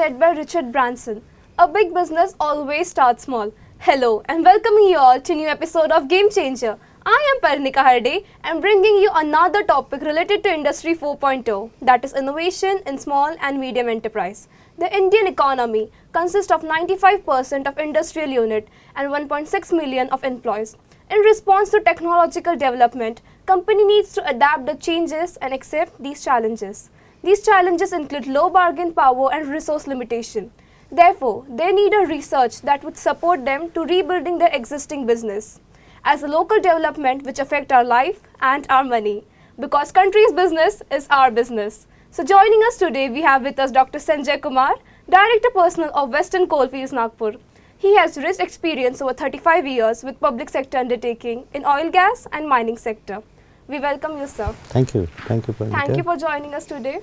said by Richard Branson, a big business always starts small. Hello and welcoming you all to new episode of Game Changer. I am Parnika Harde and bringing you another topic related to Industry 4.0, that is innovation in small and medium enterprise. The Indian economy consists of 95% of industrial unit and 1.6 million of employees. In response to technological development, company needs to adapt the changes and accept these challenges. These challenges include low bargain power and resource limitation. Therefore, they need a research that would support them to rebuilding their existing business as a local development which affect our life and our money. Because country's business is our business. So joining us today, we have with us Dr. Sanjay Kumar, Director Personnel of Western Coalfields Nagpur. He has rich experience over 35 years with public sector undertaking in oil, gas and mining sector. We welcome you, sir. Thank you. Thank you, Parnika. Thank you for joining us today.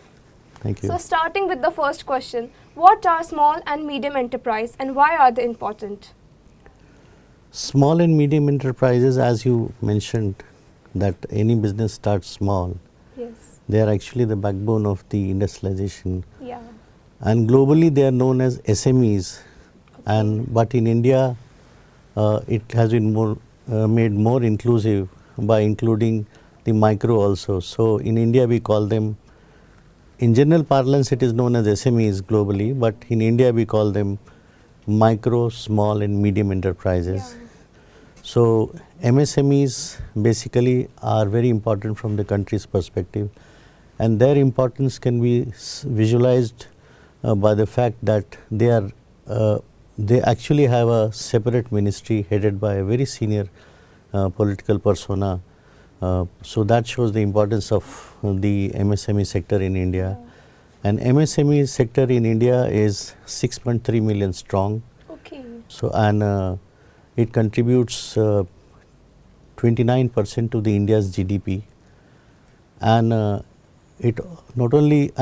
Thank you. So starting with the first question, what are small and medium enterprise and why are they important? Small and medium enterprises, as you mentioned, that any business starts small. Yes. They are actually the backbone of the industrialization. Yeah. And globally, they are known as SMEs. But in India, it has been made more inclusive by including the micro also. So in India, we call them, in general parlance, it is known as SMEs globally, but in India, we call them micro, small and medium enterprises. Yeah. So MSMEs basically are very important from the country's perspective, and their importance can be visualized by the fact that they actually have a separate ministry headed by a very senior political persona. So that shows the importance of the MSME sector in India. And MSME sector in India is 6.3 million strong. Okay. So it contributes 29% to the India's GDP, and it not only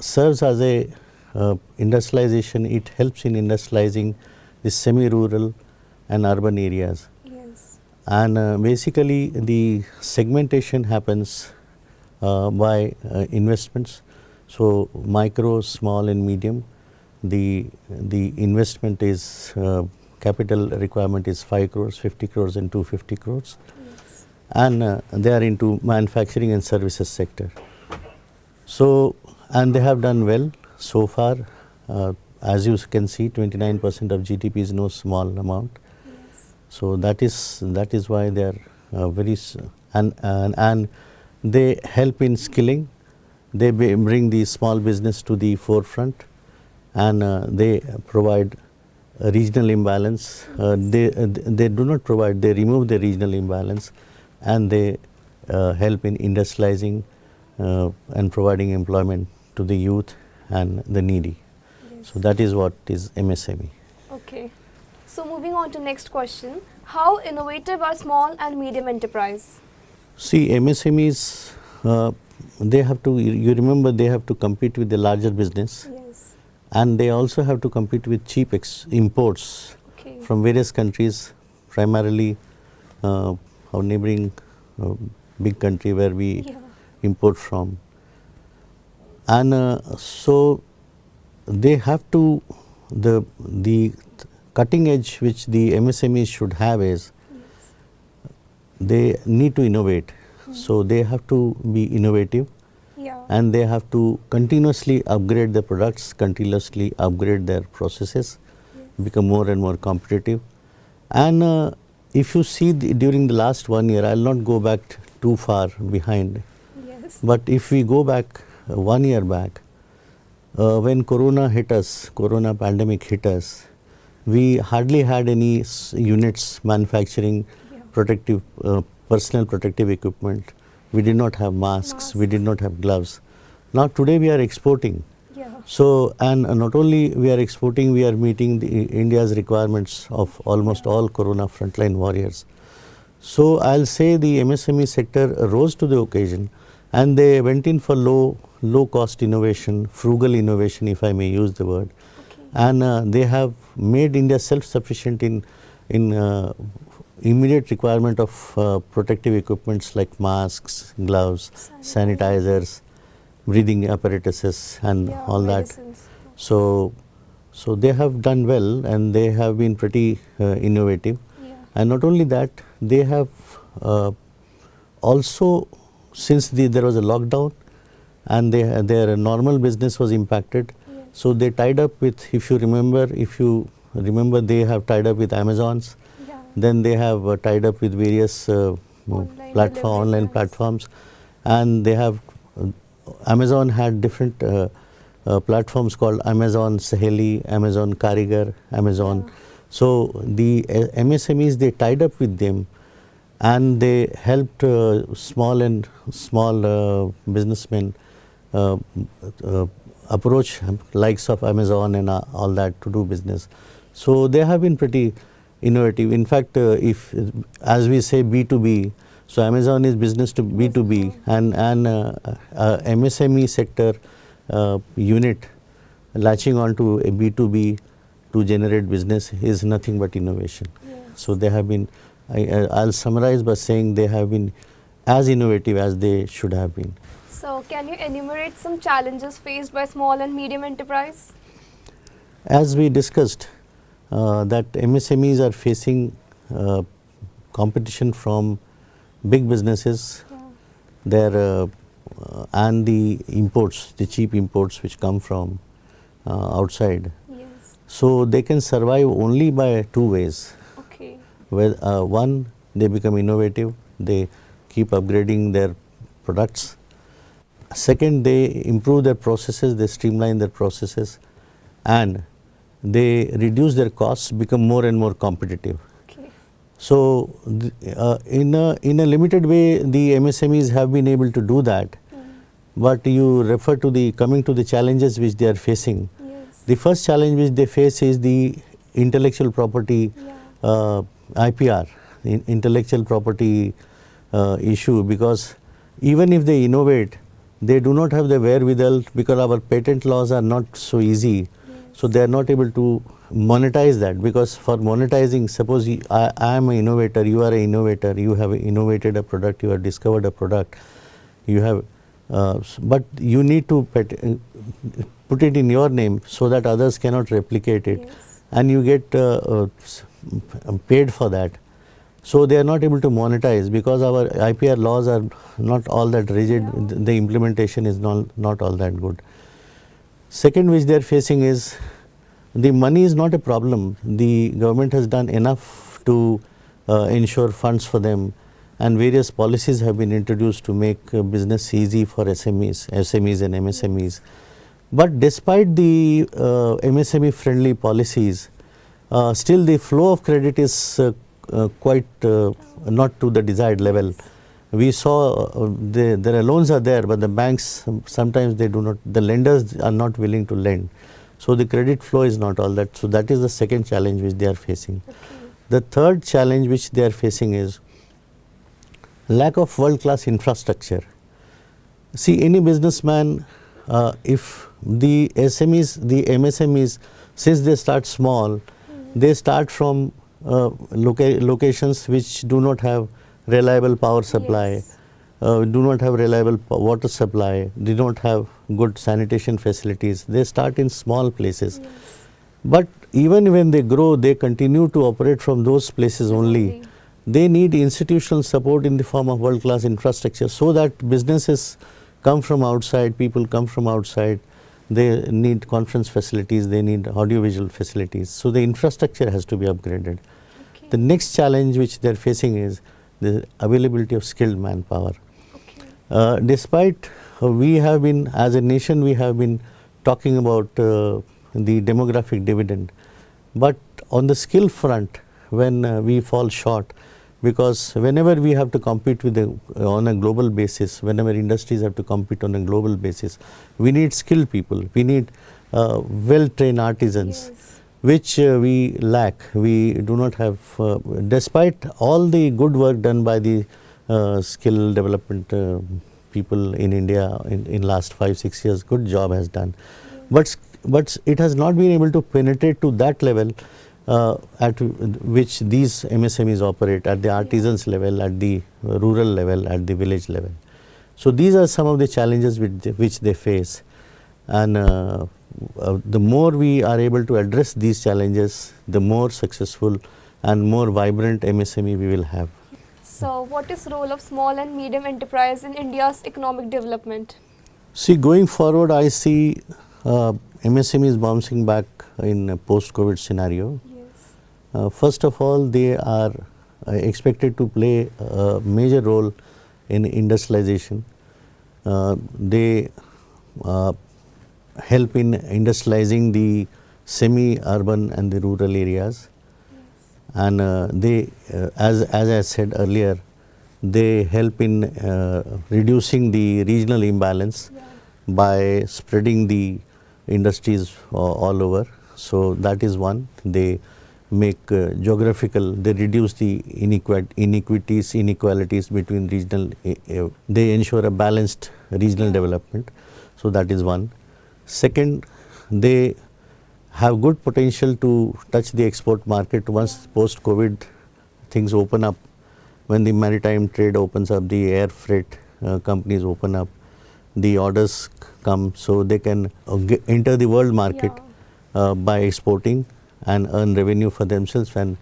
serves as a industrialization. It helps in industrializing the semi-rural and urban areas. Yes. And basically, the segmentation happens by investments. So micro, small, and medium. The investment is capital requirement is 5 crores, 50 crores, and 250 crores. Yes. And they are into manufacturing and services sector. So, and they have done well so far. As you can see, 29% of GDP is no small amount. Yes. So that is why they are and they help in skilling. They bring the small business to the forefront, and they provide a regional imbalance. They do not provide, they remove the regional imbalance, and they help in industrializing and providing employment to the youth and the needy. Yes. So that is what is MSME. Okay. So moving on to next question, how innovative are small and medium enterprise? See, MSMEs, they have to, you remember, they have to compete with the larger business. Yes. And they also have to compete with cheap imports Okay. from various countries, primarily our neighboring big country where we import from. And so they have to, the cutting edge which the MSMEs should have is, they need to innovate. So they have to be innovative. Yeah. And they have to continuously upgrade their products, continuously upgrade their processes, become more and more competitive. And if you see during the last 1 year, I will not go back too far behind, Yes. but if we go back 1 year back, when Corona pandemic hit us, we hardly had any units manufacturing protective, personal protective equipment. We did not have masks, we did not have gloves. Now today we are exporting. Yeah. So, and not only we are exporting, we are meeting India's requirements of almost all Corona frontline warriors. So I'll say the MSME sector rose to the occasion, and they went in for low cost innovation, frugal innovation, if I may use the word. Okay. And they have made India self-sufficient in immediate requirement of protective equipments like masks, gloves, sanitizers, breathing apparatuses and all that. Medicines. So, so they have done well and they have been pretty innovative. Yeah. And not only that, they have also, since there was a lockdown and their normal business was impacted, Yes. so they tied up with, if you remember, they have tied up with Amazons. Yeah. Then they have tied up with various Online delivery online brands. platforms, and they have Amazon had different platforms called Amazon Saheli, Amazon Karigar, Amazon. Yeah. So the MSMEs, they tied up with them, and they helped small businessmen uh, uh, approach likes of Amazon and all that to do business. So they have been pretty innovative. In fact, if as we say B2B, so Amazon is business to B2B, and MSME sector unit latching onto a B2B to generate business is nothing but innovation. Yes. So they have been, I'll summarize by saying they have been as innovative as they should have been. So, can you enumerate some challenges faced by small and medium enterprise? As we discussed, that MSMEs are facing competition from big businesses, Yeah. their and the imports, the cheap imports which come from outside. Yes. So they can survive only by two ways. Okay. Where one, they become innovative, they keep upgrading their products. Second, they improve their processes, they streamline their processes, and they reduce their costs, become more and more competitive. Okay. So in a limited way, the MSMEs have been able to do that. But you refer to coming to the challenges which they are facing. Yes. The first challenge which they face is the intellectual property, Yeah. IPR, intellectual property issue, because even if they innovate, they do not have the wherewithal, because our patent laws are not so easy. So they are not able to monetize that, because for monetizing, suppose I am an innovator, you are an innovator, you have innovated a product, you have discovered a product, you have, but you need to put it in your name so that others cannot replicate it, Yes. and you get paid for that. So they are not able to monetize because our IPR laws are not all that rigid. Yeah. The implementation is not all that good. Second which they are facing is the money is not a problem. The government has done enough to ensure funds for them, and various policies have been introduced to make business easy for SMEs and MSMEs. But despite the MSME friendly policies, still the flow of credit is quite not to the desired level. We saw their loans are there, but the banks sometimes they do not, the lenders are not willing to lend. So the credit flow is not all that. So that is the second challenge which they are facing. Okay. The third challenge which they are facing is lack of world-class infrastructure. See, any businessman, if the SMEs, the MSMEs, since they start small, they start from locations which do not have reliable power supply, Yes. do not have reliable water supply, do not have good sanitation facilities. They start in small places. Yes. But even when they grow, they continue to operate from those places only. They need institutional support in the form of world-class infrastructure, so that businesses come from outside, people come from outside. They need conference facilities, they need audiovisual facilities. So the infrastructure has to be upgraded. Okay. The next challenge which they are facing is the availability of skilled manpower. Okay. Despite we have been, as a nation, we have been talking about the demographic dividend, but on the skill front, when we fall short, because whenever we have to compete with on a global basis, whenever industries have to compete on a global basis, we need skilled people, we need well-trained artisans. Yes. Which we lack. We do not have, despite all the good work done by the skill development people in India in last 5-6 years, good job has done. But it has not been able to penetrate to that level at which these MSMEs operate, at the artisans level, at the rural level, at the village level. So these are some of the challenges which they face. And the more we are able to address these challenges, the more successful and more vibrant MSME we will have. So, what is role of small and medium enterprise in India's economic development? See, going forward, I see MSMEs bouncing back in a post-COVID scenario. Yes. First of all, they are expected to play a major role in industrialization. They help in industrializing the semi-urban and the rural areas. And they, as I said earlier, they help in reducing the regional imbalance by spreading the industries all over. So that is one. They make they reduce the inequalities between regional, they ensure a balanced regional development. So that is one. Second, they have good potential to touch the export market once post-COVID things open up. When the maritime trade opens up, the air freight companies open up, the orders come, so they can enter the world market by exporting and earn revenue for themselves and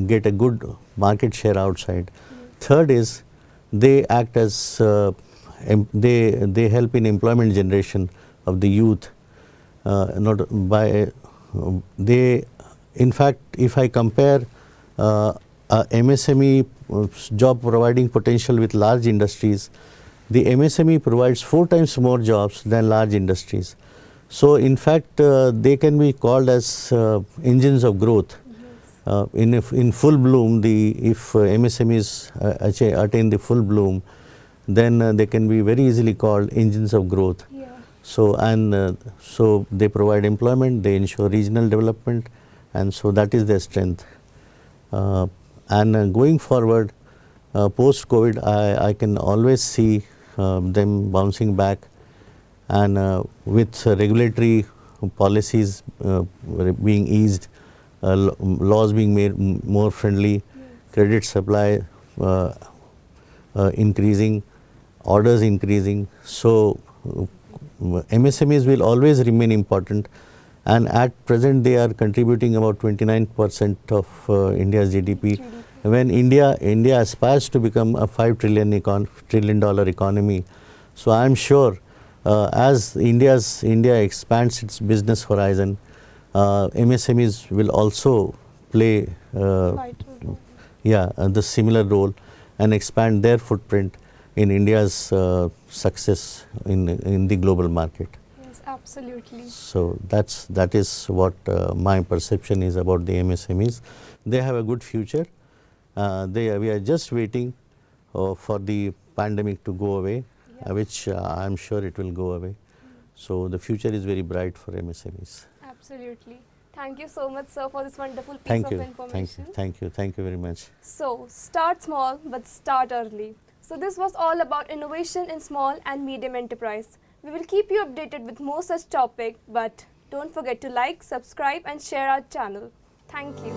get a good market share outside. Third is they act as they help in employment generation of the youth. Not by they, in fact, if I compare MSME job providing potential with large industries, the MSME provides 4 times more jobs than large industries. So in fact, they can be called as engines of growth. In full bloom, if MSMEs attain the full bloom, then they can be very easily called engines of growth. So so they provide employment, they ensure regional development, and so that is their strength. And going forward, post-COVID, I can always see them bouncing back, and with regulatory policies being eased, laws being made more friendly, credit supply increasing, orders increasing. So MSMEs will always remain important, and at present they are contributing about 29% of India's GDP. When India aspires to become a $5 trillion economy, so I am sure as India expands its business horizon, MSMEs will also play the similar role and expand their footprint in India's success in the global market. Yes, absolutely. So that is what my perception is about the MSMEs. They have a good future. We are just waiting for the pandemic to go away, which I am sure it will go away. So the future is very bright for MSMEs. Absolutely. Thank you so much, sir, for this wonderful piece of information. Thank you very much. So, start small but start early. So this was all about innovation in small and medium enterprise. We will keep you updated with more such topics, but don't forget to like, subscribe and share our channel. Thank you.